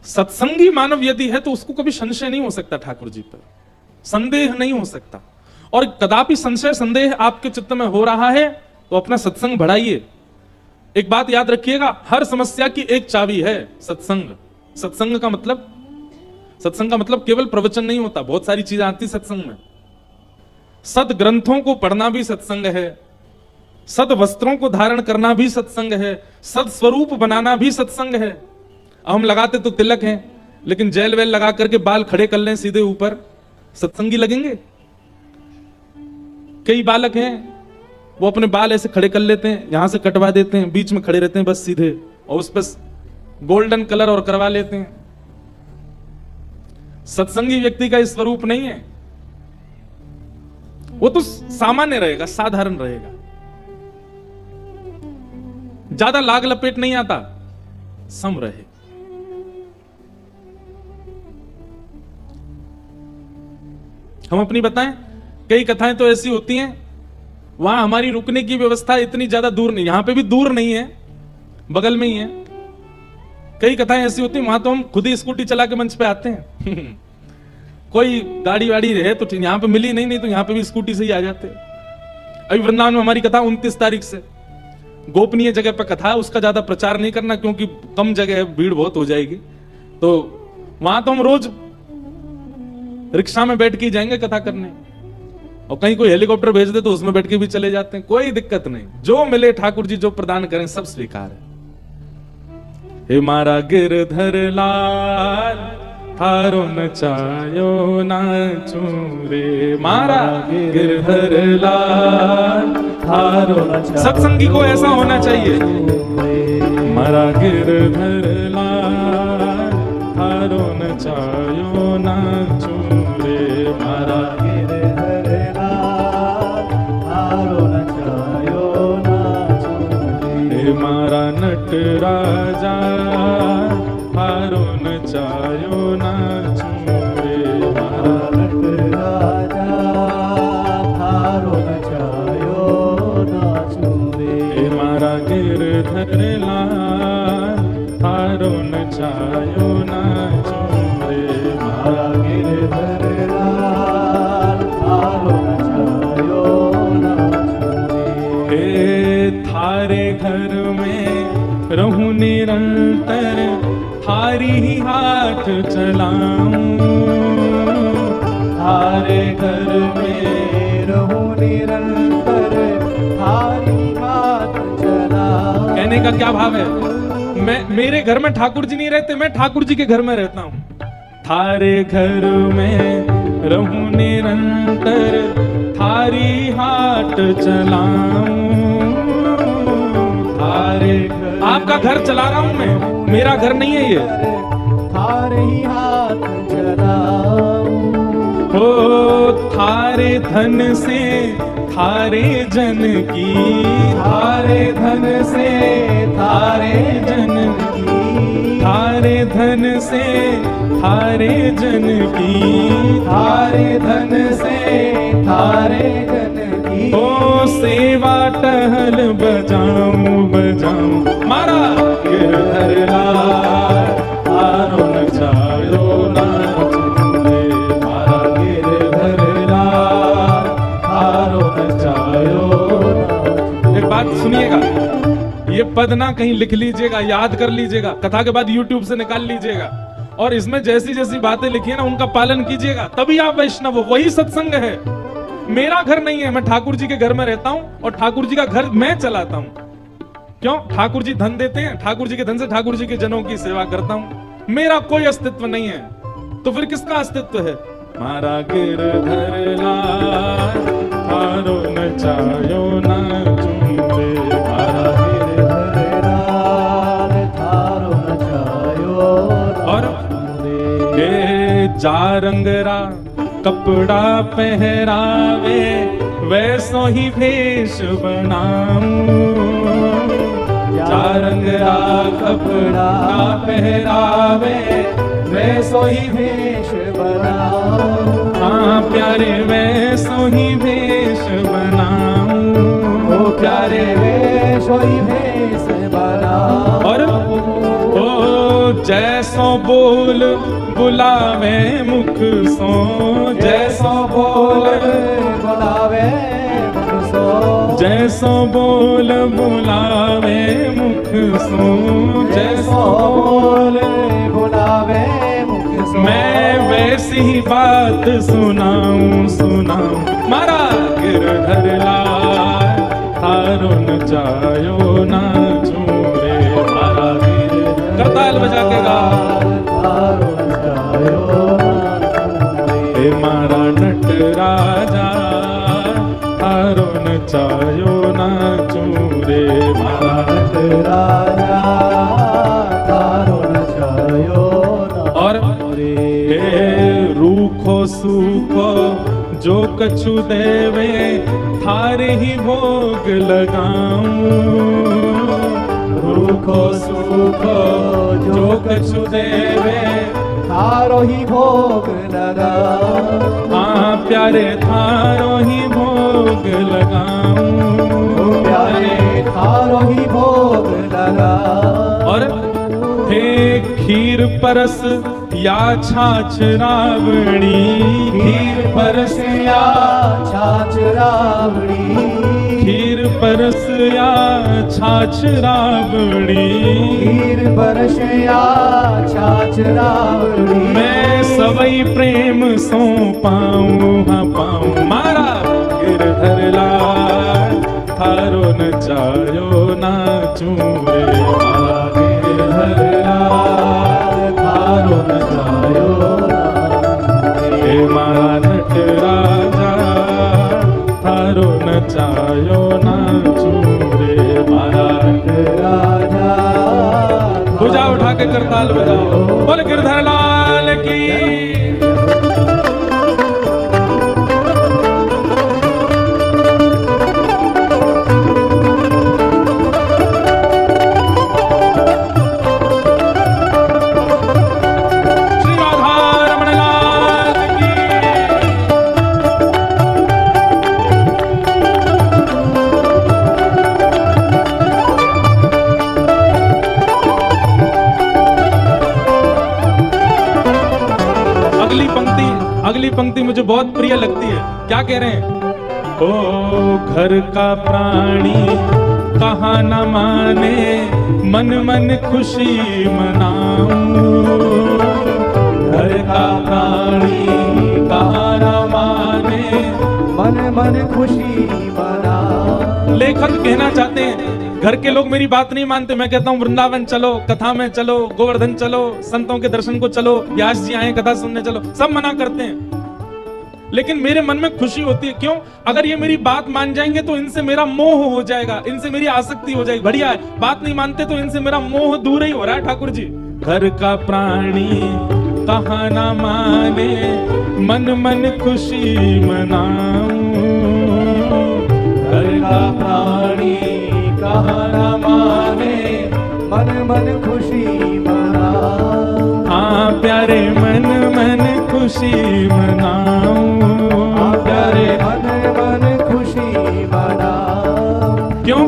सत्संगी मानव यदि है तो उसको कभी संशय नहीं हो सकता, ठाकुर जी पर संदेह नहीं हो सकता। और कदापि संशय संदेह आपके चित्त में हो रहा है तो अपना सत्संग बढ़ाइए। एक बात याद रखिएगा, हर समस्या की एक चाबी है, सत्संग। सत्संग का मतलब केवल प्रवचन नहीं होता, बहुत सारी चीजें आती सत्संग में। सद ग्रंथों को पढ़ना भी सत्संग है, सद वस्त्रों को धारण करना भी सत्संग है, सद स्वरूप बनाना भी सत्संग है। हम लगाते तो तिलक हैं, लेकिन जेल वेल लगा करके बाल खड़े कर लें सीधे ऊपर, सत्संगी लगेंगे? कई बालक हैं वो अपने बाल ऐसे खड़े कर लेते हैं, यहां से कटवा देते हैं, बीच में खड़े रहते हैं बस सीधे, और उस पर गोल्डन कलर और करवा लेते हैं। सत्संगी व्यक्ति का इस स्वरूप नहीं है, वो तो सामान्य रहेगा, साधारण रहेगा, ज्यादा लाग लपेट नहीं आता, सम रहे। हम अपनी बताएं, कई कथाएं तो ऐसी होती हैं वहां हमारी रुकने की व्यवस्था इतनी ज्यादा दूर नहीं, यहां पे भी दूर नहीं है, बगल में ही है। कई कथाएं ऐसी होती हैं वहां तो हम खुद ही स्कूटी चला के मंच पे आते हैं कोई गाड़ी वाड़ी रहे तो यहां पे मिली नहीं तो यहां पे भी स्कूटी से ही आ जाते। अभी वृंदावन में हमारी कथा 29 तारीख से, गोपनीय जगह पर कथा, उसका ज्यादा प्रचार नहीं करना क्योंकि कम जगह है, भीड़ बहुत हो जाएगी। तो वहां तो हम रोज रिक्शा में बैठ के जाएंगे कथा करने, और कहीं कोई हेलीकॉप्टर भेज दे तो उसमें बैठ के भी चले जाते हैं, कोई दिक्कत नहीं। जो मिले ठाकुर जी जो प्रदान करें सब स्वीकार है। हे मारा गिरधर लाल थारो नचायो नाचू रे, मारा गिरधर लाल थारो नचायो। सत्संगी को ऐसा होना चाहिए, मारा गिरधर लाल थारो नचायो नाचू रे, मारा मारा नट राजा हारो नचायो नाचू रे, मारा नट राजा हारो नचायो नाचू रे, मारा गिरधर लाल हारो नचायो नाचू रे, मारा गिरधर लाल हारो नचायो नाचू रे। थारे घर रहूं निरंतर थारी ही हाथ चलाऊं, थारे घर में रहूं निरंतर थारी हाथ चलाऊं। कहने का क्या भाव है, मेरे घर में ठाकुर जी नहीं रहते, मैं ठाकुर जी के घर में रहता हूं। थारे घर में रहूं निरंतर थारी हाथ चलाऊं, थारे आपका घर चला रहा हूं मैं, मेरा घर नहीं है ये। थारे ही हाथ चलाऊं, हो थारे धन से थारे जन की, थारे धन से थारे जन की, थारे धन से थारे जन की, थारे धन से थारे जन की। ओ सेवा टहल बजाऊं बजाऊं, मारा गिरधर लाल हारो नचायो नाचू रे, मारा गिरधर लाल हारो नचायो नाचू। एक बात सुनिएगा, ये पद ना कहीं लिख लीजिएगा, याद कर लीजिएगा, कथा के बाद YouTube से निकाल लीजिएगा, और इसमें जैसी जैसी बातें लिखी है ना उनका पालन कीजिएगा, तभी आप वैष्णव हो। वही सत्संग है। मेरा घर नहीं है, मैं ठाकुर जी के घर में रहता हूं और ठाकुर जी का घर मैं चलाता हूं। क्यों? ठाकुर जी धन देते हैं, ठाकुर जी के धन से ठाकुर जी के जनों की सेवा करता हूं। मेरा कोई अस्तित्व नहीं है, तो फिर किसका अस्तित्व है? मारा गिरधर लाल थारो नचायो नाचू रे, मारा गिरधर लाल थारो नचायो। और जा रंगरा कपड़ा पहरावे वैसो ही भेष बनाऊं, मुखड़ा पहरावे वैसो ही भेष बनाऊं। हाँ प्यारे वैसो ही भेष बनाऊं। ओ प्यारे वैसो ही भेष बनाऊं। और ओ जैसो बोल बुलावे मुख सो, जैसो बोल बुलावे मुख सो, जैसो बोल बुलावे मुख सो, जैसो बोल बुलावे मुख सो। मैं वैसी ही बात सुनाऊं सुनाऊं। मारा गिरधर लाल थारो न जायो ना चूरे। मारा करताल बजा के गा। हे मारा नट राजा थारो न जायो ना चूरे। मारा नट राजा थारो न जायो ना। और हे रूखो सूखो जो कछु देवे थारे ही भोग लगाऊं। रूखो सूखो जो कछु देवे थारो ही भोग लगाऊं। हाँ प्यारे थारो ही भोग लगाऊं। प्यारे थारो ही भोग लगाऊं। और हे खीर परस या छाछ रावणी। खीर परस या छाछ रावणी। खीर परस या छाछ रावणी। खीर परस या छाछ रावणी। मैं सवई प्रेम सो पाऊं हाँ पाऊं। मारा गिरधर लाल थारो न जायो ना चूरे। मारा गिरधर लाल थारो न जायो ना। हे मारा नट राजा थारो न जायो ना चूरे। मारा नट राजा भुजा उठा के करताल बजाओ। बोल गिरधर लाल की। श्री राधा रमण लाल की। अगली पंक्ति मुझे बहुत प्रिय लगती है। क्या कह रहे हैं? ओ घर का प्राणी कहा न माने मन मन खुशी मनाऊं। घर का प्राणी कहा न माने मन मन खुशी मनाऊं। लेखक कहना चाहते हैं घर के लोग मेरी बात नहीं मानते। मैं कहता हूँ वृंदावन चलो, कथा में चलो, गोवर्धन चलो, संतों के दर्शन को चलो, व्यास जी आए कथा सुनने चलो, सब मना करते हैं। लेकिन मेरे मन में खुशी होती है। क्यों? अगर ये मेरी बात मान जाएंगे तो इनसे मेरा मोह हो जाएगा, इनसे मेरी आसक्ति हो जाएगी। बढ़िया है। बात नहीं मानते तो इनसे मेरा मोह दूर ही हो रहा है। ठाकुर जी घर का प्राणी कहा न माने मन मन खुशी मनाऊं। घर का प्राणी कहा न माने मन मन खुशी मनाऊं। हाँ प्यारे मन मन खुशी मनाऊं। हाँ प्यारे मन मन खुशी मनाऊं। क्यों?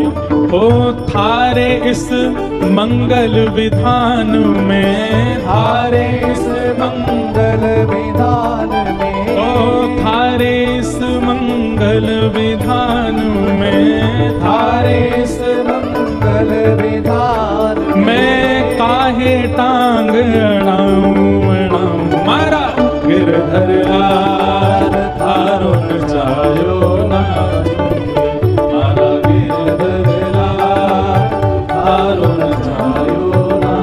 ओ थारे इस मंगल विधान में, थारे इस मंगल विधान में, ओ थारे इस मंगल विधान में, थारे इस मंगल विधान में मैं काहे टांग अड़ाऊं अड़ाऊं। मारा गिरधर लाल थारो न जायो ना। मारा गिरधर लाल थारो न जायो ना।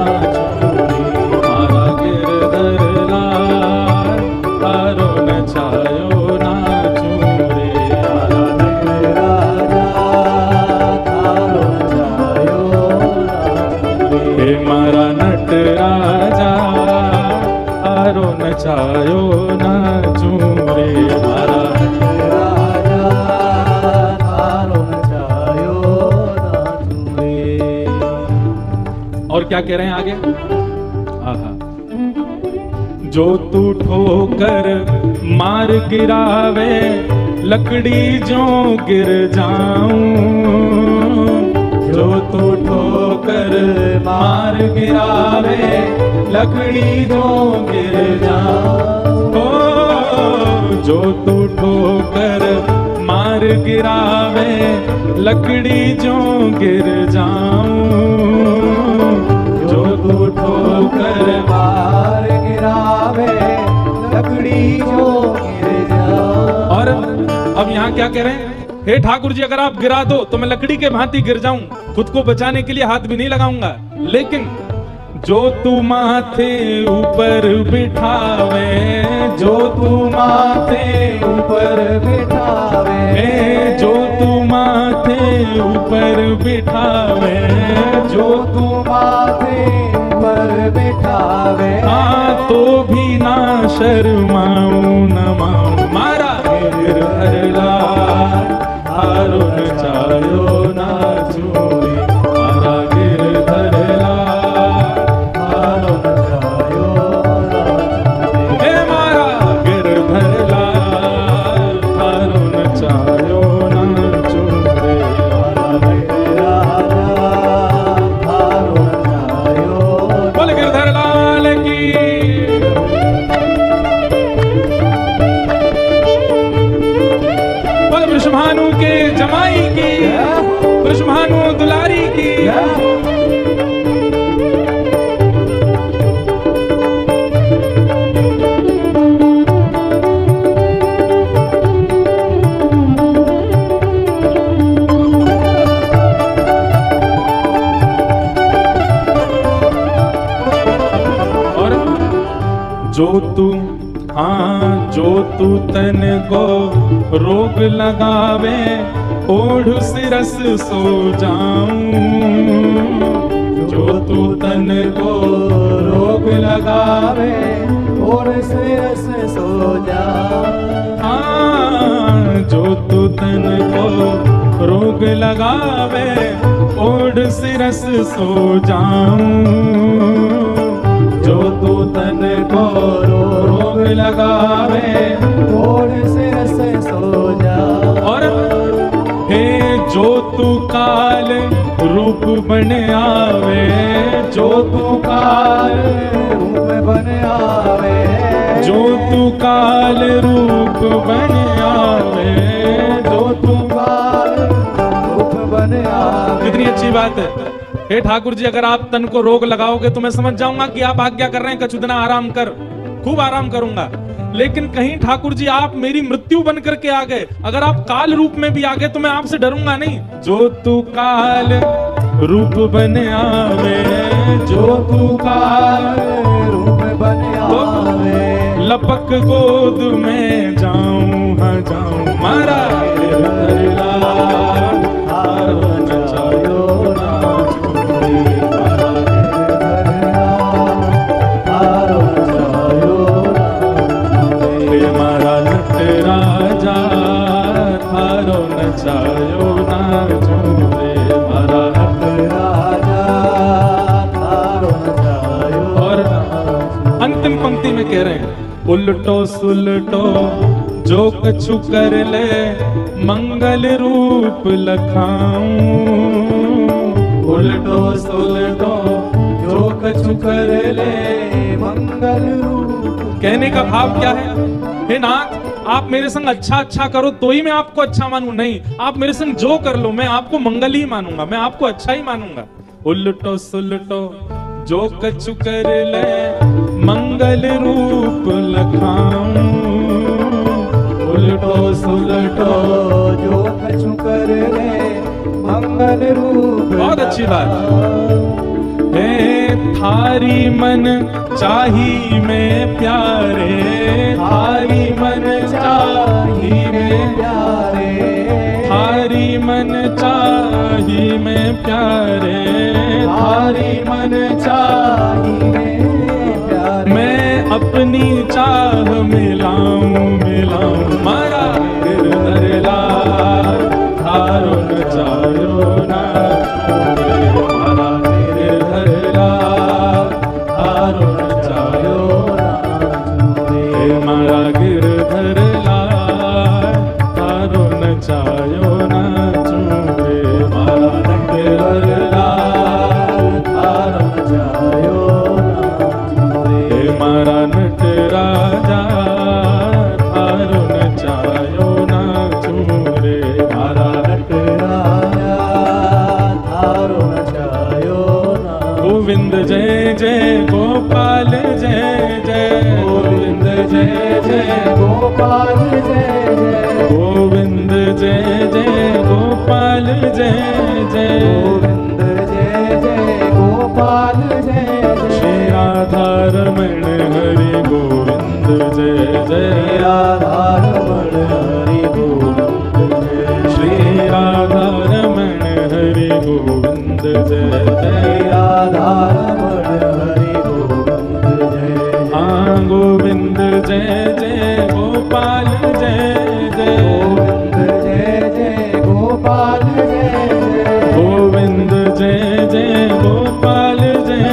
मारा गिरधर लाल थारो न जायो ना चूरे। मारा नट राजा थारो न जायो ना। हे मारा नट राजा और क्या कह रहे हैं आगे? आहा, जो तू ठोकर मार गिरावे, लकड़ी जो गिर जाऊं। जो तू ठोकर मार गिरावे, लकड़ी जो गिर जाऊं। ओ, जो तू ठोकर मार गिरावे, लकड़ी जो गिर जाऊं। जो तू ठोकर मार गिरावे, लकड़ी जो गिर जाऊं। और अब यहाँ क्या कह रहे हैं? हे ठाकुर जी, अगर आप गिरा दो तो मैं लकड़ी के भांति गिर जाऊं, खुद को बचाने के लिए हाथ भी नहीं लगाऊंगा। लेकिन जो तू माथे ऊपर बिठावे, जो तू माथे ऊपर बिठावे, जो तू माथे ऊपर बिठावे, जो तू माथे ऊपर बिठावे, हाँ तो भी ना शर्माऊं न माऊं। मारा गिरधरला हारो न चायो ना चूरे, मारा गिरधरला हारो न चायो ना चूरे। हे मारा गिरधरला हारो न चायो ना चूरे, बोल गिरधरलाल की। बोल वृषभानु के जमाई की, वृषभानु दुलारी की। और जो तू, हाँ जो तू तन को रोग लगावे, ओढ़ सिरस सो जाऊं। जो तू तन को रोग लगावे, और सिरस सो जाऊं। हाँ, जो तू तन को रोग लगावे, ओढ़ सिरस सो जाऊं। जो तू तन को रोग लगावे, और सिरस सो जाऊं। और हे जो तू काल रूप बन आवे, जो तू काल रूप बन आवे, जो तू काल रूप बन आवे, जो तू काल रूप बन आवे। कितनी अच्छी बात है। हे ठाकुर जी, अगर आप तन को रोग लगाओगे तो मैं समझ जाऊंगा कि आप आज्ञा कर रहे हैं कछुदना आराम कर, खूब आराम करूंगा। लेकिन कहीं ठाकुर जी आप मेरी मृत्यु बन करके आ गए, अगर आप काल रूप में भी आ गए तो मैं आपसे डरूंगा नहीं। जो तू काल रूप बन आवे, जो तू काल रूप बन आवे, लपक गोद में जाऊं, हाँ जाऊं। मारा गिरधरला हारो न चायो ना चूरे, मारा गिरधरला हारो न चायो ना चूरे, मारा नटराजा हारो न चायो ना चूरे, मारा राजा थारो न जायो। और अंतिम पंक्ति में कह रहे हैं, उल्टो सुलटो जो कछु कर ले, मंगल रूप लखाऊं। उल्टो सुलटो जो कछु कर ले, मंगल रूप। कहने का भाव क्या है? हे नाथ, आप मेरे संग अच्छा अच्छा करो तो ही मैं आपको अच्छा मानूं, नहीं आप मेरे संग जो कर लो मैं आपको मंगल ही मानूंगा, मैं आपको अच्छा ही मानूंगा। उल्टो सुलटो जो कछु कर ले, मंगल रूप लखाऊं। उल्टो सुलटो जो कछु कर ले, मंगल रूप। बहुत अच्छी बात। हे थारी मन चाही में प्यारे, थारी मन चाही में प्यारे, थारी मन चाही में प्यारे, थारी मन चाही में प्यारे। मैं अपनी चाह मिलाऊं मिलाऊं, मारा गिरधरला हारो न चायो ना चूरे, मारा गिरधरला गोविंद जय जय गोपाल जय जय गोविंद जय जय गोपाल जय जय गोविंद जय जय गोपाल जय जय गोविंद जय जय गोपाल जय जय श्री राधा रमण हरि गोविंद जय जय राधा रमण हरि गोविंद जय श्री राधा रमण हरि गोविंद जय जय राधा रमण हरि गोविंद जय हाँ गोविंद जय जय गोपाल जय जय गोविंद जय जय गोपाल जय जय गोविंद जय जय गोपाल जय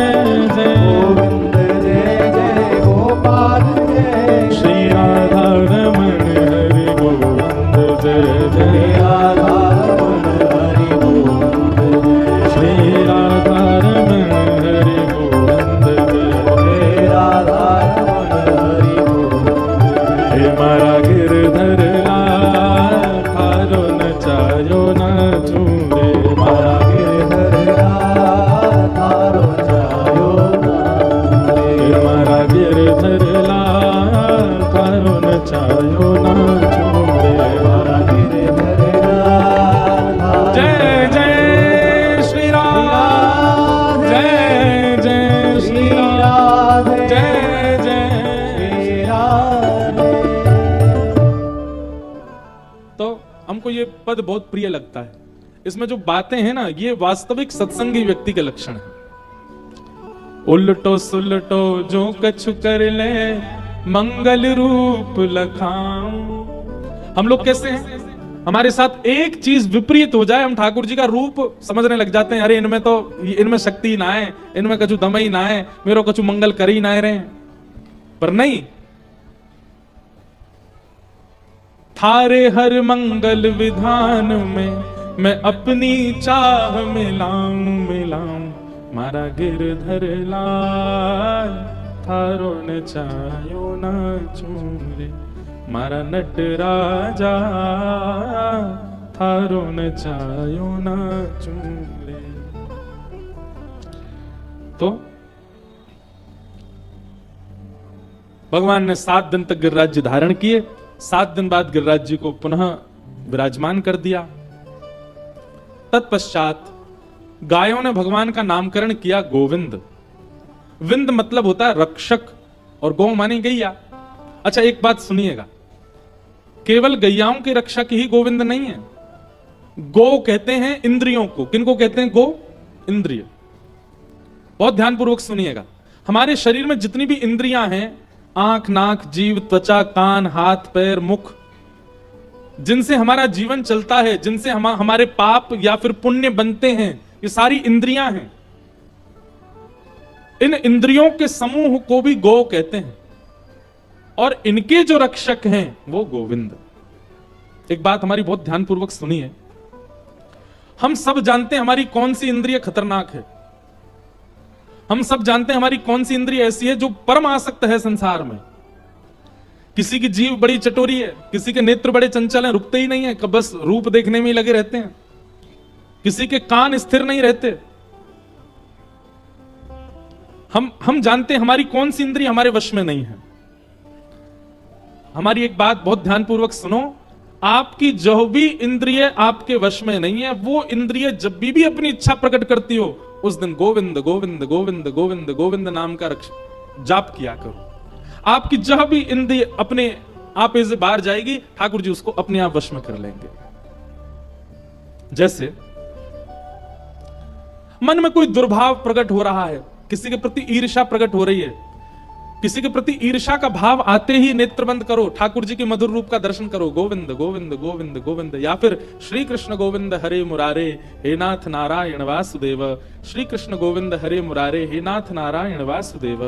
जय गोविंद जय जय गोपाल जय श्री राधा रमण हरि गोविंद जय जय राधा रमण हरि गोविंद जय श्री राधा रमण हरि गोविंद जय राधा रमण हरि गोविंद हे मारा गिरधर लाल थारो नचायो नाचू रे मारा हे मारा गिरधर लाल थारो नचायो नाचू रे जय जय श्री राम जय जय श्री राम जय जय। तो हमको ये पद बहुत प्रिय लगता है। इसमें जो बातें हैं ना, ये वास्तविक सत्संगी व्यक्ति के लक्षण है। उल्टो सुलटो जो कछु कर ले मंगल रूप लखाऊं। हम लोग कैसे हैं? हमारे साथ एक चीज विपरीत हो जाए, हम ठाकुर जी का रूप समझने लग जाते हैं। अरे इनमें शक्ति ना है, इनमें कछु दम ही ना है, मेरो कछु मंगल कर ही ना रहे। पर नहीं, थारे हर मंगल विधान में मैं अपनी चाह मिलाऊं मारा गिरधर लाल थारो न चायो नाचू रे मारा नट राजा थारो न चायो नाचू रे। तो भगवान ने 7 दिन तक गिरिराज धारण किए। 7 दिन बाद गिरिराज जी को पुनः विराजमान कर दिया। तत्पश्चात गायों ने भगवान का नामकरण किया गोविंद। विंद मतलब होता है रक्षक और गौ मानी गैया। अच्छा, एक बात सुनिएगा, केवल गैयाओं के रक्षक ही गोविंद नहीं है। गौ कहते हैं इंद्रियों को। किनको कहते हैं? गो, इंद्रिय। बहुत ध्यानपूर्वक सुनिएगा। हमारे शरीर में जितनी भी इंद्रियां हैं, आंख, नाक, जीभ, त्वचा, कान, हाथ, पैर, मुख, जिनसे हमारा जीवन चलता है, जिनसे हमारे पाप या फिर पुण्य बनते हैं, ये सारी इंद्रियां हैं। इन इंद्रियों के समूह को भी गौ कहते हैं और इनके जो रक्षक हैं वो गोविंद। एक बात हमारी बहुत ध्यानपूर्वक सुनिए। हम सब जानते हैं हमारी कौन सी इंद्रिय खतरनाक है। हम सब जानते हैं हमारी कौन सी इंद्रिय ऐसी है जो परम आसक्त है संसार में। किसी की जीभ बड़ी चटोरी है, किसी के नेत्र बड़े चंचल हैं, रुकते ही नहीं है, बस रूप देखने में ही लगे रहते हैं। किसी के कान स्थिर नहीं रहते। हम जानते हैं हमारी कौन सी इंद्रिय हमारे वश में नहीं है। हमारी एक बात बहुत ध्यानपूर्वक सुनो, आपकी जो भी इंद्रिय आपके वश में नहीं है, वो इंद्रिय जब भी अपनी इच्छा प्रकट करती हो, उस दिन गोविंद गोविंद गोविंद गोविंद गोविंद नाम का जाप किया करो। आपकी जहां भी इंद्रिय अपने आप से बाहर जाएगी, ठाकुर जी उसको अपने आप वश में कर लेंगे। जैसे मन में कोई दुर्भाव प्रकट हो रहा है, किसी के प्रति ईर्ष्या प्रकट हो रही है, किसी के प्रति ईर्ष्या का भाव आते ही नेत्र बंद करो, ठाकुर जी के मधुर रूप का दर्शन करो, गोविंद गोविंद गोविंद गोविंद। या फिर श्री कृष्ण गोविंद हरे मुरारे हे नाथ नारायण वासुदेव, श्री कृष्ण गोविंद हरे मुरारे हे नाथ नारायण वासुदेव।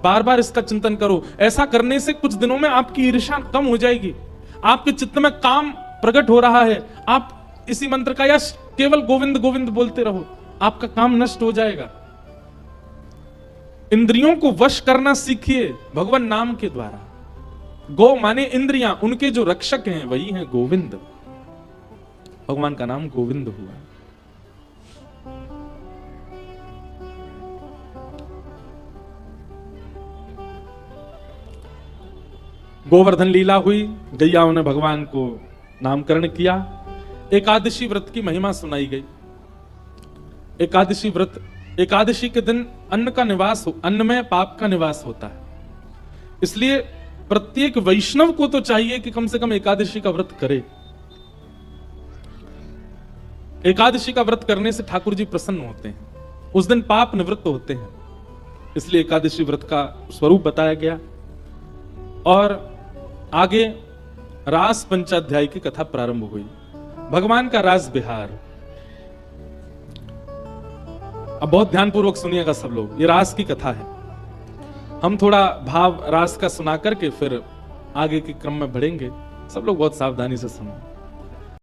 बार बार इसका चिंतन करो। ऐसा करने से कुछ दिनों में आपकी ईर्ष्या कम हो जाएगी, आपके चित्त में काम प्रकट हो रहा है। आप इसी मंत्र का या केवल गोविंद गोविंद बोलते रहो, आपका काम नष्ट हो जाएगा। इंद्रियों को वश करना सीखिए भगवान नाम के द्वारा। गो माने इंद्रियां, उनके जो रक्षक हैं वही हैं गोविंद। भगवान का नाम गोविंद हुआ। गोवर्धन लीला हुई, गैयाओं ने भगवान को नामकरण किया। एकादशी व्रत की महिमा सुनाई गई। एकादशी व्रत, एकादशी के दिन अन्न का निवास हो, अन्न में पाप का निवास होता है, इसलिए प्रत्येक वैष्णव को तो चाहिए कि कम से कम एकादशी का व्रत करे। एकादशी का व्रत करने से ठाकुर जी प्रसन्न होते हैं, उस दिन पाप निवृत्त होते हैं, इसलिए एकादशी व्रत का स्वरूप बताया गया। और आगे रास पंचाध्याय की कथा प्रारंभ हुई, भगवान का रास विहार। अब बहुत ध्यानपूर्वक सुनिएगा सब लोग, ये रास की कथा है। हम थोड़ा भाव रास का सुना करके फिर आगे के क्रम में बढ़ेंगे, सब लोग बहुत सावधानी से सुनो।